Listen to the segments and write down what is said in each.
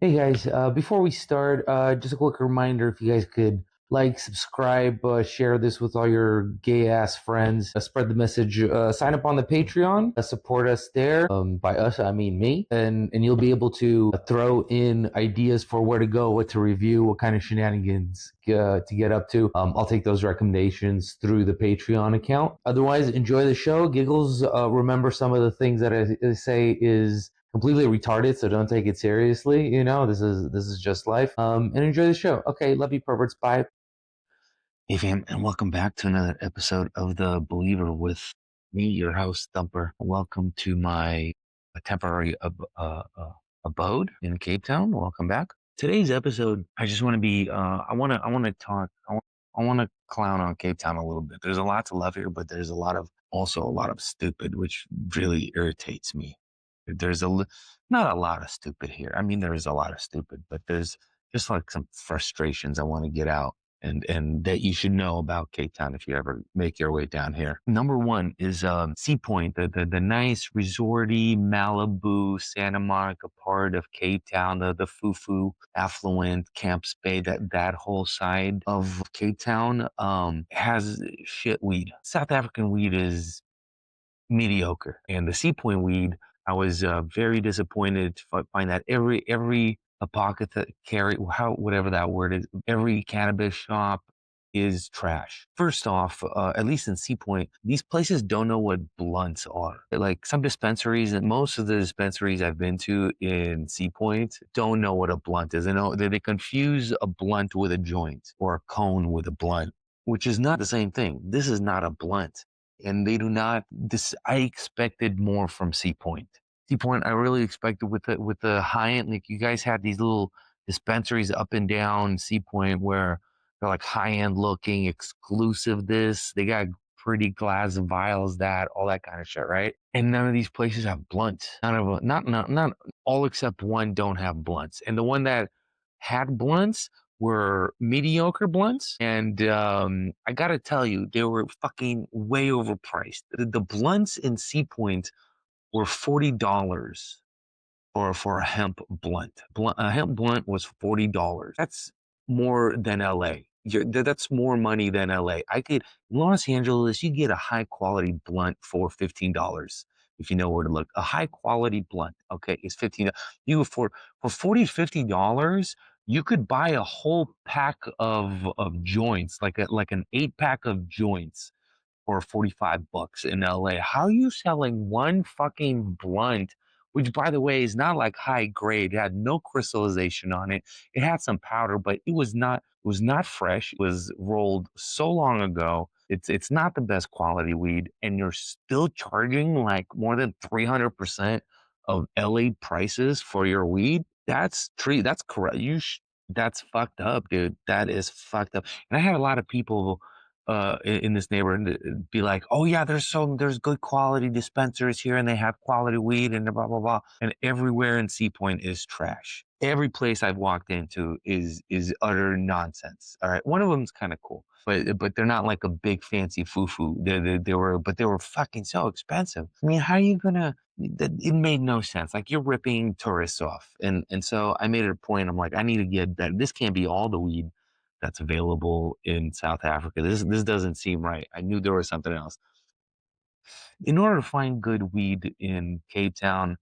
Hey guys, before we start, just a quick reminder if you guys could like, subscribe, share this with all your gay ass friends, spread the message, sign up on the Patreon, support us there. By us, I mean me, and you'll be able to throw in ideas for where to go, what to review, what kind of shenanigans to get up to. I'll take those recommendations through the Patreon account. Otherwise, enjoy the show. Giggles, remember some of the things that I say is completely retarded, so don't take it seriously. You know, this is just life. And enjoy the show. Okay, love you, perverts. Bye. Hey fam, and welcome back to another episode of The Believer with me, your host Thumper. Welcome to my temporary abode in Cape Town. Welcome back. Today's episode, I just want to be, I want to talk, I want to clown on Cape Town a little bit. There's a lot to love here, but there's also a lot of stupid, which really irritates me. Not a lot of stupid here. I mean, there is a lot of stupid, but there's just like some frustrations I want to get out and that you should know about Cape Town if you ever make your way down here. Number one is Sea Point, the nice resorty Malibu, Santa Monica part of Cape Town, the foo-foo, affluent, Camps Bay, that whole side of Cape Town has shit weed. South African weed is mediocre. And the Sea Point weed, I was very disappointed to find that every apothecary, whatever that word is, every cannabis shop is trash. First off, at least in Sea Point, these places don't know what blunts are. Like some dispensaries, and most of the dispensaries I've been to in Sea Point don't know what a blunt is. They confuse a blunt with a joint or a cone with a blunt, which is not the same thing. This is not a blunt, and they do not. This I expected more from Sea Point. Sea Point, I really expected with the high end. Like you guys had these little dispensaries up and down Sea Point where they're like high end looking, exclusive. This they got pretty glass vials, that all that kind of shit, right? And none of these places have blunts. None of them, not all except one don't have blunts, and the one that had blunts were mediocre blunts, and I gotta tell you, they were fucking way overpriced. The blunts in Sea Point were $40 for a hemp blunt. A hemp blunt was $40. That's more than LA. That's more money than LA. I could in Los Angeles, you get a high quality blunt for $15 if you know where to look. A high quality blunt, okay, is 15. You for 40 $50, you could buy a whole pack of joints, like an 8 pack of joints for $45 in LA. How are you selling one fucking blunt, which by the way is not like high grade? It had no crystallization on it. It had some powder, but it was not fresh. It was rolled so long ago. It's not the best quality weed, and you're still charging like more than 300% of LA prices for your weed. That's correct. That's fucked up, dude. That is fucked up. And I had a lot of people in this neighborhood be like, oh yeah, there's good quality dispensers here and they have quality weed and blah blah blah. And everywhere in Sea Point is trash. Every place I've walked into is utter nonsense. All right, one of them's kind of cool, but they're not like a big fancy foo-foo. They were fucking so expensive. I mean, how are you gonna? It made no sense. Like you're ripping tourists off, and so I made it a point. I'm like, I need to get that. This can't be all the weed that's available in South Africa. This doesn't seem right. I knew there was something else. In order to find good weed in Cape Town,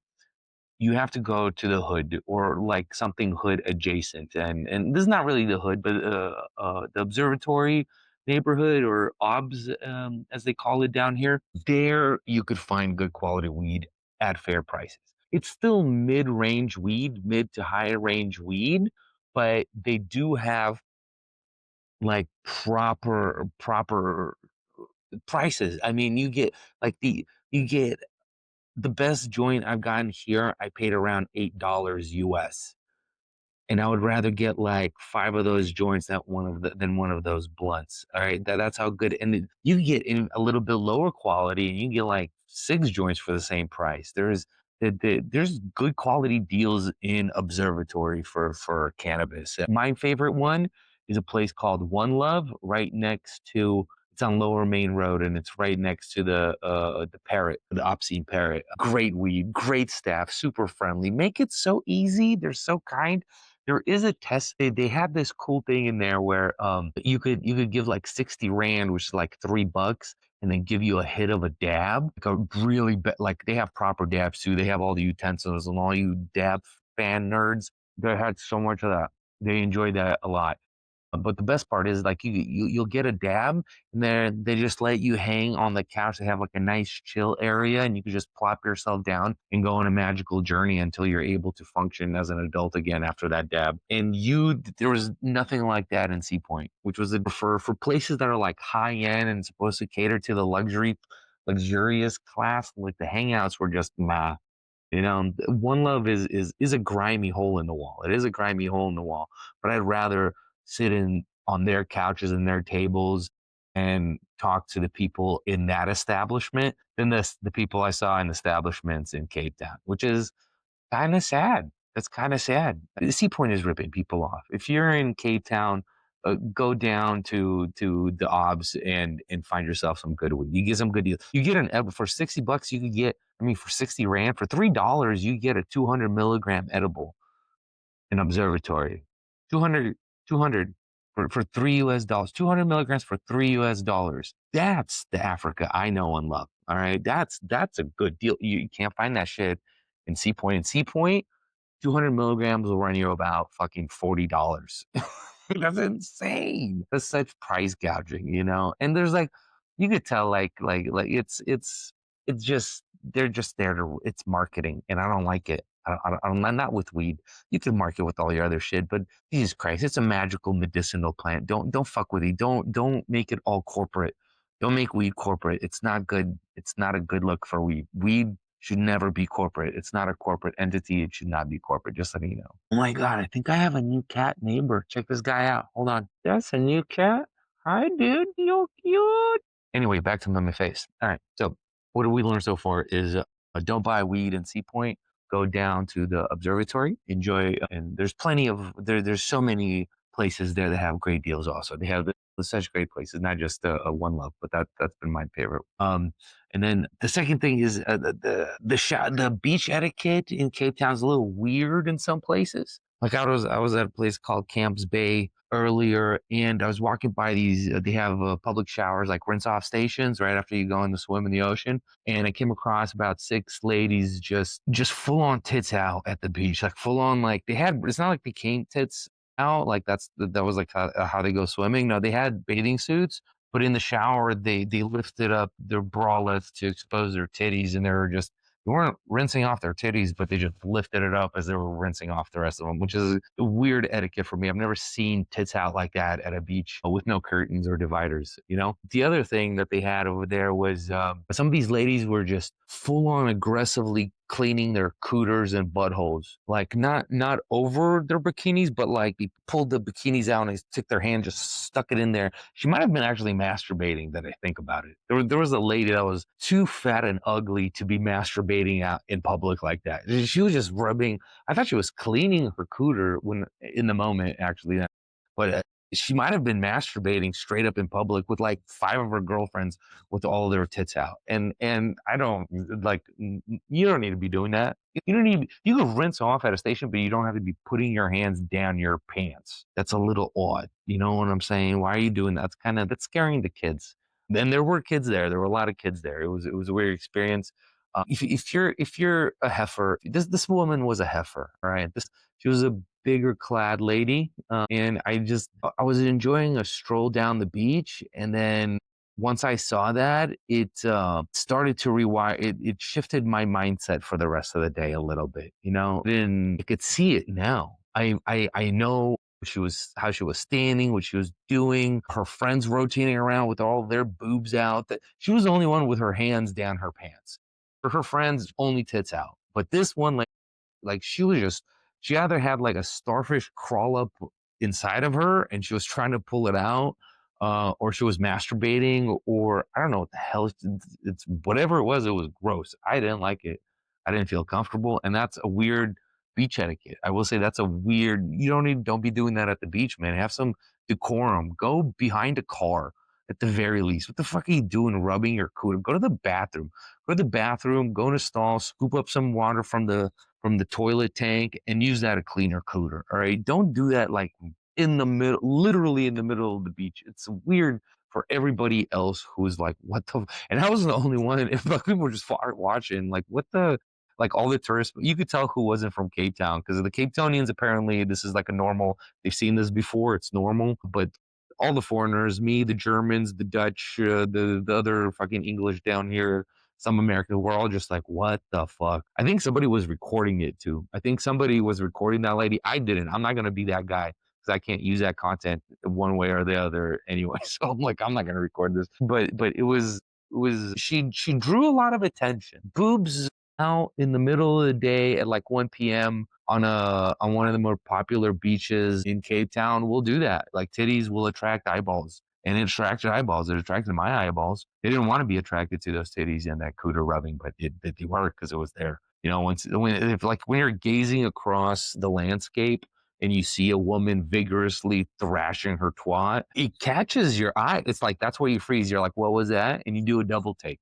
you have to go to the hood or like something hood adjacent. And this is not really the hood, but the Observatory neighborhood, or OBS as they call it down here. There you could find good quality weed at fair prices. It's still mid-range weed, mid to high range weed, but they do have like proper prices. I mean, you get the best joint I've gotten here. I paid around $8 US, and I would rather get like five of those joints than one of those blunts. All right, that's how good. And you get in a little bit lower quality, and you get like six joints for the same price. There's good quality deals in Observatory for cannabis. My favorite one is a place called One Love, right next to. It's on Lower Main Road, and it's right next to the Parrot, the Obscene Parrot. Great weed, great staff, super friendly. Make it so easy. They're so kind. There is a test. They had this cool thing in there where you could give like 60 rand, which is like $3, and then give you a hit of a dab. Like a really like they have proper dabs too. They have all the utensils, and all you dab fan nerds, they had so much of that. They enjoyed that a lot. But the best part is like you'll get a dab, and then they just let you hang on the couch. They have like a nice chill area, and you can just plop yourself down and go on a magical journey until you're able to function as an adult again after that dab. And there was nothing like that in Sea Point, which was for places that are like high end and supposed to cater to the luxurious class. Like the hangouts were just meh. One Love is a grimy hole in the wall. It is a grimy hole in the wall, but I'd rather sit in on their couches and their tables and talk to the people in that establishment than the people I saw in establishments in Cape Town, which is kind of sad. That's kind of sad. The Sea Point is ripping people off. If you're in Cape Town, go down to the Obs and find yourself some good weed. You get some good deals. You get an edible for $60. You could get, I mean, for 60 rand, for $3, you get a 200 milligram edible in Observatory. 200, 200 for $3 US. 200 milligrams for $3 US. That's the Africa I know and love. All right. That's a good deal. You can't find that shit in Sea Point. In Sea Point, 200 milligrams will run you about fucking $40. That's insane. That's such price gouging. And there's like, you could tell like it's just, they're just there to, it's marketing, and I don't like it. I'm not with weed. You can market with all your other shit, but Jesus Christ, it's a magical medicinal plant. Don't fuck with it. Don't make it all corporate. Don't make weed corporate. It's not good. It's not a good look for weed. Weed should never be corporate. It's not a corporate entity. It should not be corporate. Just letting you know. Oh my God, I think I have a new cat neighbor. Check this guy out. Hold on. That's a new cat. Hi, dude. You cute. Anyway, back to my face. All right. So what did we learn so far is don't buy weed in Sea Point. Go down to the observatory, enjoy, and there's plenty of there's so many places there that have great deals. Also, they have such great places, not just a One Love, but that's been my favorite. And then the second thing is the beach etiquette in Cape Town is a little weird in some places. Like I was at a place called Camps Bay earlier, and I was walking by these. They have public showers, like rinse off stations, right after you go in to swim in the ocean. And I came across about 6 ladies just full on tits out at the beach, like full on, like they had. It's not like bikini tits out, like that was like how they go swimming. No, they had bathing suits, but in the shower they lifted up their bralettes to expose their titties, and they weren't rinsing off their titties, but they just lifted it up as they were rinsing off the rest of them, which is a weird etiquette for me. I've never seen tits out like that at a beach with no curtains or dividers. The other thing that they had over there was some of these ladies were just full on aggressively cleaning their cooters and buttholes, like not over their bikinis, but like they pulled the bikinis out and they took their hand, just stuck it in there. She might have been actually masturbating, that I think about it. There was a lady that was too fat and ugly to be masturbating out in public like that. She was just rubbing. I thought she was cleaning her cooter when in the moment, actually, but she might have been masturbating straight up in public with like 5 of her girlfriends with all their tits out. And I don't like, you don't need to be doing that. You don't need, you can rinse off at a station, but you don't have to be putting your hands down your pants. That's a little odd. You know what I'm saying? Why are you doing that? That's scaring the kids. Then there were kids there. There were a lot of kids there. It was a weird experience. If you're a heifer, this woman was a heifer, all right? She was a bigger clad lady, and I was enjoying a stroll down the beach, and then once I saw that, it started to rewire. It shifted my mindset for the rest of the day a little bit. Then I could see it now. I know how she was standing, what she was doing, her friends rotating around with all their boobs out. That she was the only one with her hands down her pants. For her friends, only tits out. But this one, like she either had like a starfish crawl up inside of her and she was trying to pull it out, or she was masturbating, or I don't know what the hell. It's whatever it was gross. I didn't like it. I didn't feel comfortable, and that's a weird beach etiquette. I will say that's a weird. Don't be doing that at the beach, man. Have some decorum. Go behind a car. at the very least. What the fuck are you doing rubbing your cooter? Go to the bathroom. Go to the bathroom, go in a stall, scoop up some water from the toilet tank and use that to clean your cooter. All right. Don't do that like in the middle, literally in the middle of the beach. It's weird for everybody else who's like, what the, and I wasn't the only one. If like people were just watching, like, what the, like all the tourists, you could tell who wasn't from Cape Town because the Cape Townians apparently this is like a normal. They've seen this before. It's normal, but all the foreigners, me, the Germans, the Dutch, the other fucking English down here, some Americans, we're all just like, what the fuck? I think somebody was recording it too. I think somebody was recording that lady. I didn't. I'm not gonna be that guy because I can't use that content one way or the other anyway. So I'm like, I'm not gonna record this. But it was she drew a lot of attention. Boobs out in the middle of the day at like 1 p.m. On one of the more popular beaches in Cape Town will do that. Like titties will attract eyeballs. And it attracted eyeballs. It attracted my eyeballs. They didn't want to be attracted to those titties and that cooter rubbing, but they were because it was there. You know, when you're gazing across the landscape and you see a woman vigorously thrashing her twat, it catches your eye. It's like that's where you freeze. You're like, what was that? And you do a double take.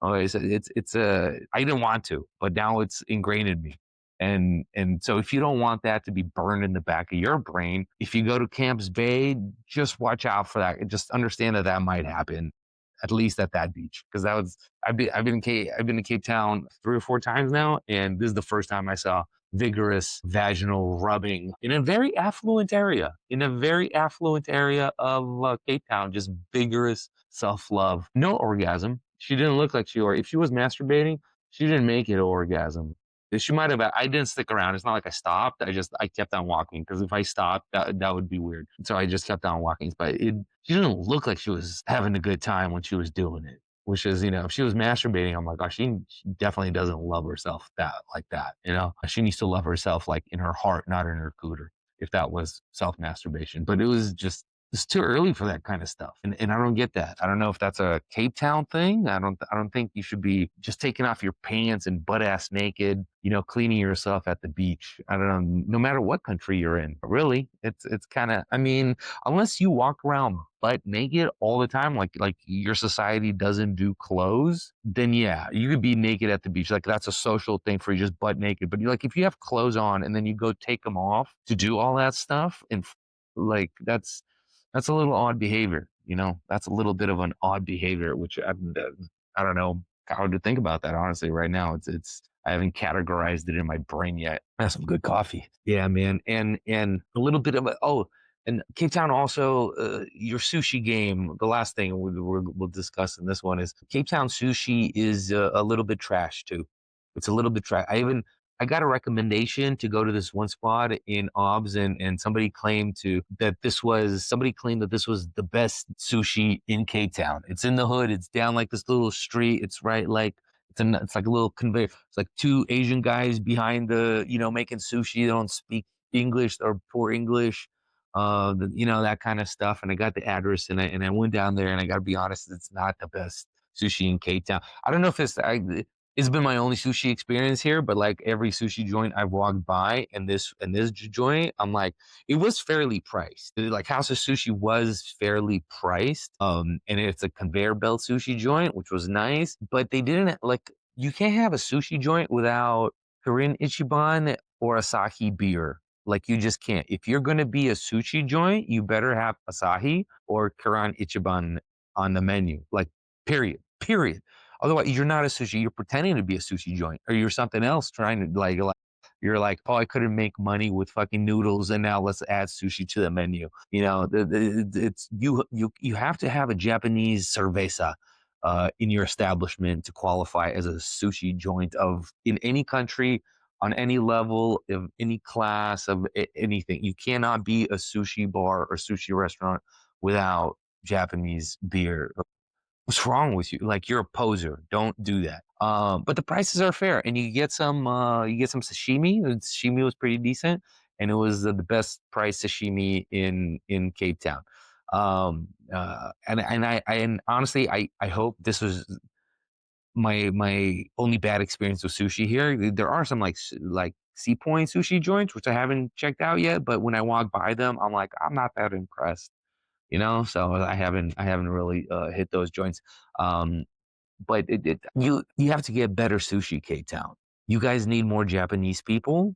Okay, so it's a I didn't want to, but now it's ingrained in me. And so if you don't want that to be burned in the back of your brain, if you go to Camps Bay, just watch out for that. Just understand that that might happen, at least at that beach, because that was I've been to Cape Town 3 or 4 times now, and this is the first time I saw vigorous vaginal rubbing in a very affluent area, of Cape Town, just vigorous self love, no orgasm. She didn't look like or if she was masturbating, she didn't make it orgasm. She might have. I didn't stick around. It's not like I stopped. I kept on walking because if I stopped, that would be weird. So I just kept on walking. But she didn't look like she was having a good time when she was doing it. Which is, if she was masturbating, I'm like, oh, she definitely doesn't love herself like that. She needs to love herself like in her heart, not in her cooter. If that was self masturbation, but it's too early for that kind of stuff. And I don't get that. I don't know if that's a Cape Town thing. I don't think you should be just taking off your pants and butt ass naked, cleaning yourself at the beach. I don't know, no matter what country you're in. Really, it's kind of, I mean, unless you walk around butt naked all the time, like your society doesn't do clothes, then yeah, you could be naked at the beach. Like that's a social thing for you, just butt naked. But like if you have clothes on and then you go take them off to do all that stuff, and like that's a little odd behavior, That's a little bit of an odd behavior, which I don't know how to think about that honestly right now. It's I haven't categorized it in my brain yet. That's some good coffee. Yeah, man, and a little bit of and Cape Town also your sushi game. The last thing we'll discuss in this one is Cape Town sushi is a little bit trash too. It's a little bit trash. I got a recommendation to go to this one spot in Obs, and somebody claimed that this was the best sushi in Cape Town. It's in the hood. It's down like this little street. It's right like it's like a little conveyor. It's like two Asian guys behind making sushi. They don't speak English or poor English, that kind of stuff. And I got the address and I went down there, and I got to be honest, it's not the best sushi in Cape Town. I don't know if it's been my only sushi experience here, but like every sushi joint I've walked by, and this joint, I'm like, it was fairly priced. Like House of Sushi was fairly priced. And it's a conveyor belt sushi joint, which was nice, but they didn't like. You can't have a sushi joint without Korean Ichiban or Asahi beer. Like you just can't. If you're going to be a sushi joint, you better have Asahi or Korean Ichiban on the menu. Like period. Otherwise, you're not a sushi. You're pretending to be a sushi joint, or you're something else trying to you're like, oh, I couldn't make money with fucking noodles, and now let's add sushi to the menu. It's you have to have a Japanese cerveza in your establishment to qualify as a sushi joint in any country, on any level, of any class, of anything. You cannot be a sushi bar or sushi restaurant without Japanese beer. What's wrong with you? Like you're a poser. Don't do that. But the prices are fair, and you get some sashimi. The sashimi was pretty decent, and it was the best price sashimi in Cape Town. And honestly, I hope this was my only bad experience with sushi here. There are some like Sea Point sushi joints which I haven't checked out yet, but when I walk by them, I'm like, I'm not that impressed. So I haven't really hit those joints. Um, but you have to get better sushi, K-Town. You guys need more Japanese people,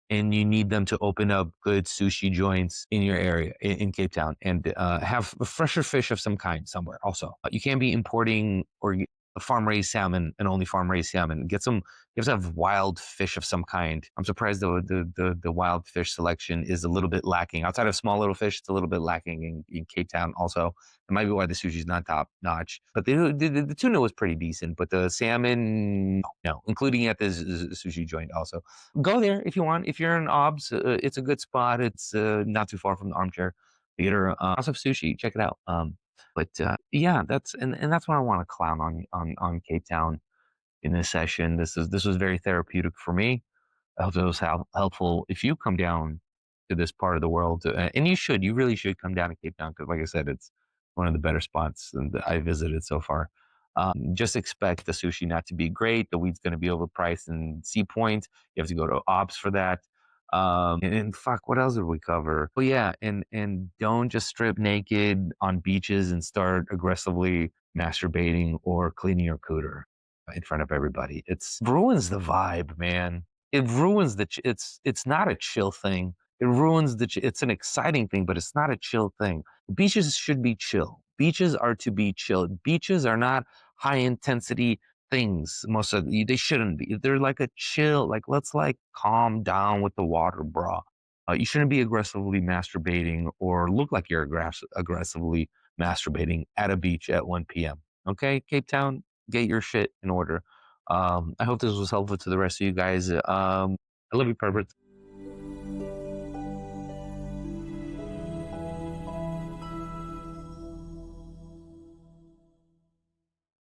and you need them to open up good sushi joints in your area in Cape Town, and have a fresher fish of some kind somewhere. Also, you can't be importing or farm raised salmon and only farm raised salmon. Get some. You have to have wild fish of some kind. I'm surprised the wild fish selection is a little bit lacking. Outside of small little fish, it's a little bit lacking in Cape Town. Also, it might be why the sushi's not top notch. But the tuna was pretty decent. But the salmon, no, including at the sushi joint also. Go there if you want. If you're in OBS, it's a good spot. It's not too far from the Armchair Theater. House of Sushi, check it out. But yeah, and that's what I want to clown on Cape Town in this session. This was very therapeutic for me. I hope it was helpful if you come down to this part of the world, and you really should come down to Cape Town because, like I said, it's one of the better spots that I visited so far. Just expect the sushi not to be great. The weed's going to be overpriced in Sea Point. You have to go to Ops for that. And fuck, what else did we cover? Oh yeah, and don't just strip naked on beaches and start aggressively masturbating or cleaning your cooter in front of everybody. It's ruins the vibe, man. It ruins it's not a chill thing. It ruins it's an exciting thing, but it's not a chill thing. Beaches should be chill. Beaches are to be chill. Beaches are not high intensity things. They shouldn't be. They're like a chill, like let's like calm down with the water, bro. You shouldn't be aggressively masturbating or look like you're aggressively masturbating at a beach at 1 p.m. Okay, Cape Town, get your shit in order. I hope this was helpful to the rest of you guys. I love you, perverts.